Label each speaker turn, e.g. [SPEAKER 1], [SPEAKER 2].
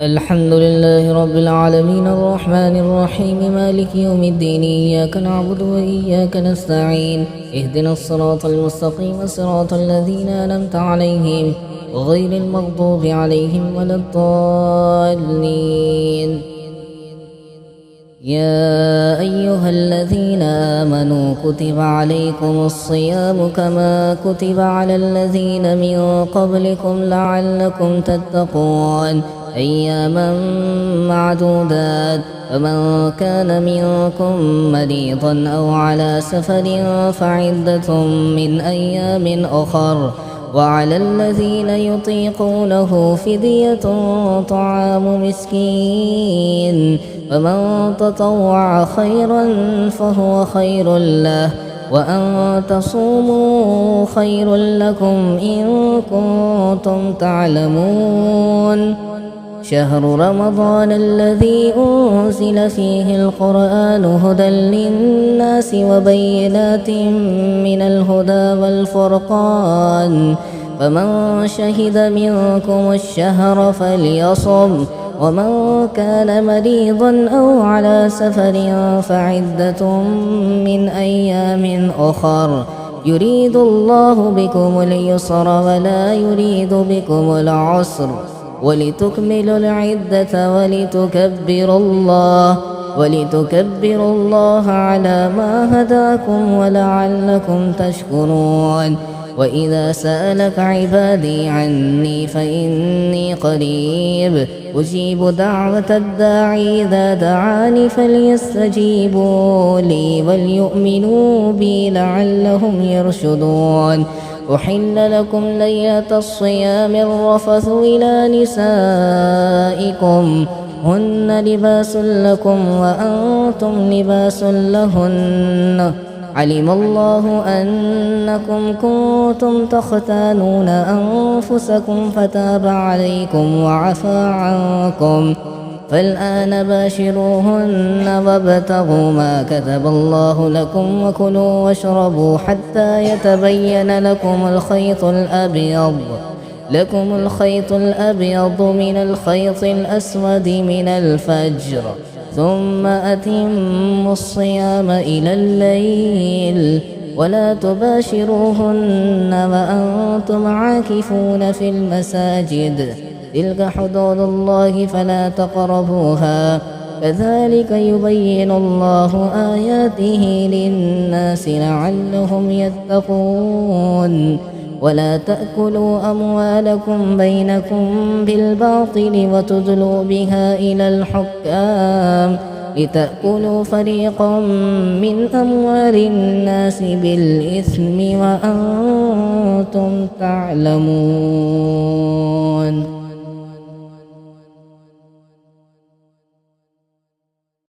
[SPEAKER 1] الحمد لله رب العالمين الرحمن الرحيم مالك يوم الدين إياك نعبد وإياك نستعين اهدنا الصراط المستقيم صراط الذين أنعمت عليهم غير المغضوب عليهم ولا الضالين. يا أيها الذين آمنوا كتب عليكم الصيام كما كتب على الذين من قبلكم لعلكم تتقون أياما معدودات، فمن كان منكم مريضا أو على سفر فعدة من أيام أخر، وعلى الذين يطيقونه فدية طعام مسكين، فمن تطوع خيرا فهو خير له، وأن تصوموا خير لكم إن كنتم تعلمون. شهر رمضان الذي أنزل فيه القرآن هدى للناس وبينات من الهدى والفرقان، فمن شهد منكم الشهر فليصم، ومن كان مريضا أو على سفر فعدة من أيام أخر، يريد الله بكم اليسر ولا يريد بكم العسر، ولتكملوا العدة ولتكبروا الله على ما هداكم ولعلكم تشكرون. وإذا سألك عبادي عني فإني قريب أجيب دعوة الداعي إذا دعاني فليستجيبوا لي وليؤمنوا بي لعلهم يرشدون. أحل لكم ليلة الصيام الرفث إلى نسائكم هن لباس لكم وأنتم لباس لهن، علم الله أنكم كنتم تختانون أنفسكم فتاب عليكم وعفى عنكم، فالآن باشروهن وابتغوا ما كتب الله لكم وكلوا واشربوا حتى يتبين لكم الخيط الأبيض من الخيط الأسود من الفجر، ثم أتموا الصيام إلى الليل، ولا تباشروهن وأنتم عاكفون في المساجد، تلك حدود الله فلا تقربوها، كذلك يبين الله آياته للناس لعلهم يتقون. ولا تأكلوا أموالكم بينكم بالباطل وتدلوا بها إلى الحكام لتأكلوا فريقا من أموال الناس بالإثم وأنتم تعلمون.